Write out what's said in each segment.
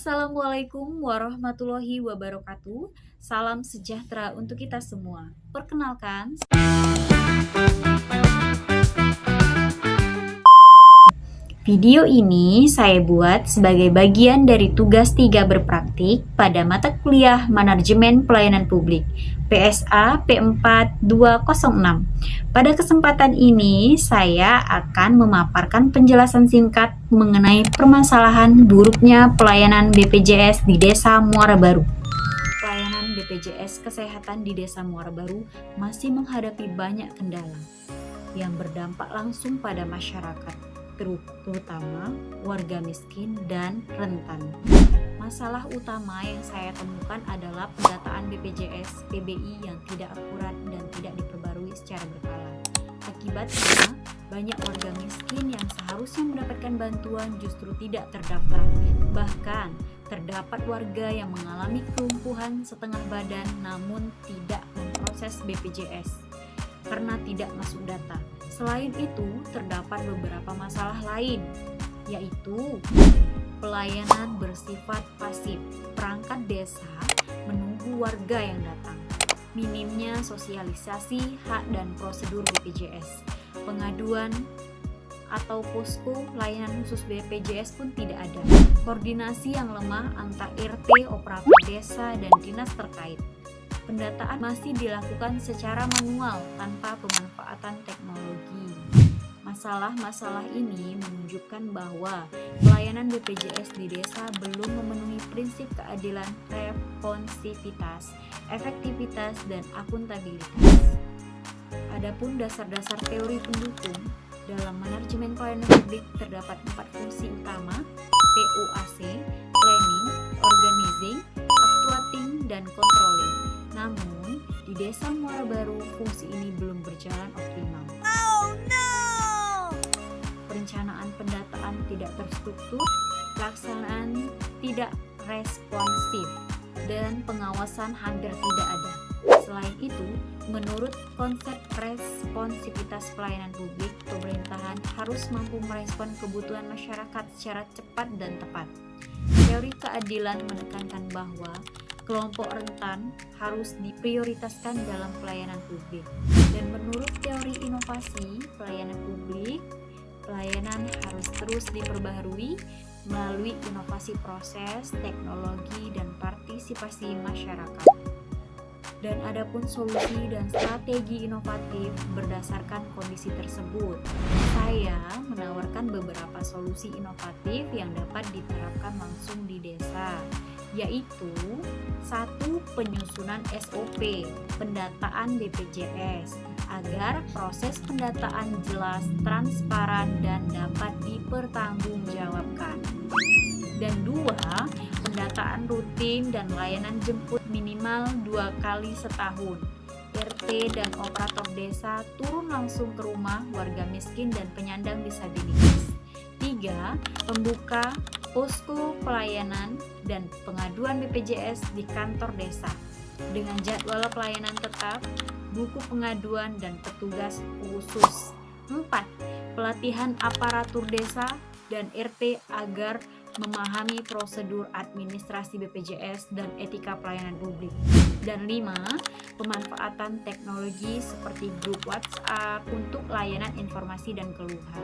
Assalamualaikum warahmatullahi wabarakatuh. Salam sejahtera untuk kita semua. Perkenalkan, video ini saya buat sebagai bagian dari tugas 3 berpraktik pada mata kuliah Manajemen Pelayanan Publik PSA P4 206. Pada kesempatan ini saya akan memaparkan penjelasan singkat mengenai permasalahan buruknya pelayanan BPJS di Desa Muara Baru. Pelayanan BPJS Kesehatan di Desa Muara Baru masih menghadapi banyak kendala yang berdampak langsung pada masyarakat, terutama warga miskin dan rentan. Masalah utama yang saya temukan adalah pendataan BPJS PBI yang tidak akurat dan tidak diperbarui secara berkala. Akibatnya, banyak warga miskin yang seharusnya mendapatkan bantuan justru tidak terdaftar. Bahkan, terdapat warga yang mengalami kelumpuhan setengah badan namun tidak memproses BPJS karena tidak masuk data. Selain itu, terdapat beberapa masalah lain, yaitu pelayanan bersifat pasif. Perangkat desa menunggu warga yang datang. Minimnya sosialisasi hak dan prosedur BPJS. Pengaduan atau posko layanan khusus BPJS pun tidak ada. Koordinasi yang lemah antar RT, operator desa, dan dinas terkait. Pendataan masih dilakukan secara manual tanpa pemanfaatan teknologi. Masalah-masalah ini menunjukkan bahwa pelayanan BPJS di desa belum memenuhi prinsip keadilan, responsivitas, efektivitas, dan akuntabilitas. Adapun dasar-dasar teori pendukung dalam manajemen pelayanan publik terdapat 4 fungsi utama: PUAC, planning, organizing, actuating, dan controlling. Namun, di Desa Muara Baru, fungsi ini belum berjalan optimal. Oh no! Perencanaan pendataan tidak terstruktur, pelaksanaan tidak responsif, dan pengawasan hampir tidak ada. Selain itu, menurut konsep responsivitas pelayanan publik, pemerintahan harus mampu merespon kebutuhan masyarakat secara cepat dan tepat. Teori keadilan menekankan bahwa kelompok rentan harus diprioritaskan dalam pelayanan publik. Dan menurut teori inovasi pelayanan publik, pelayanan harus terus diperbaharui melalui inovasi proses, teknologi, dan partisipasi masyarakat. Dan adapun solusi dan strategi inovatif berdasarkan kondisi tersebut. Saya menawarkan beberapa solusi inovatif yang dapat diterapkan langsung di desa, yaitu 1. Penyusunan SOP pendataan BPJS agar proses pendataan jelas, transparan, dan dapat dipertanggungjawabkan. Dan 2. Pendataan rutin dan layanan jemput minimal 2 kali setahun. RT dan operator desa turun langsung ke rumah warga miskin dan penyandang disabilitas. 3. Pembuka posko pelayanan dan pengaduan BPJS di kantor desa dengan jadwal pelayanan tetap, buku pengaduan, dan petugas khusus. 4. Pelatihan aparatur desa dan RT agar memahami prosedur administrasi BPJS dan etika pelayanan publik. Dan 5. Pemanfaatan teknologi seperti grup WhatsApp untuk layanan informasi dan keluhan.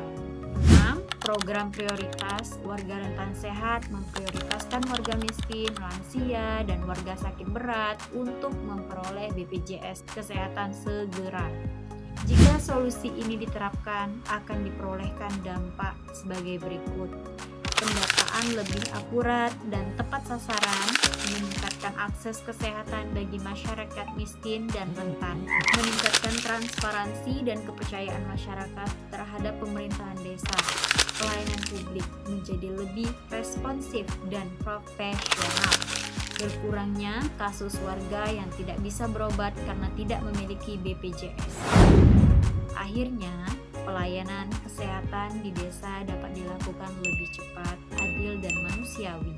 6. Program prioritas warga rentan sehat memprioritaskan warga miskin, lansia, dan warga sakit berat untuk memperoleh BPJS kesehatan segera. Jika solusi ini diterapkan, akan diperolehkan dampak sebagai berikut: pendataan lebih akurat dan tepat sasaran, meningkatkan akses kesehatan bagi masyarakat miskin dan rentan, meningkatkan transparansi dan kepercayaan masyarakat terhadap pemerintahan desa, pelayanan publik menjadi lebih responsif dan profesional, berkurangnya kasus warga yang tidak bisa berobat karena tidak memiliki BPJS. Akhirnya, pelayanan kesehatan di desa dapat dilakukan lebih cepat, adil, dan manusiawi.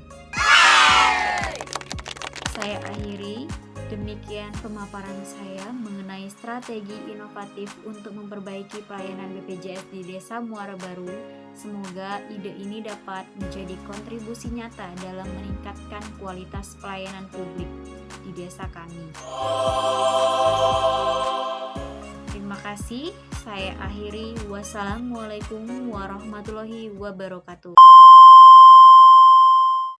Saya akhiri, demikian pemaparan saya mengenai strategi inovatif untuk memperbaiki pelayanan BPJS di Desa Muara Baru Semoga ide ini dapat menjadi kontribusi nyata dalam meningkatkan kualitas pelayanan publik di desa kami. Terima kasih, saya akhiri. Wassalamualaikum warahmatullahi wabarakatuh.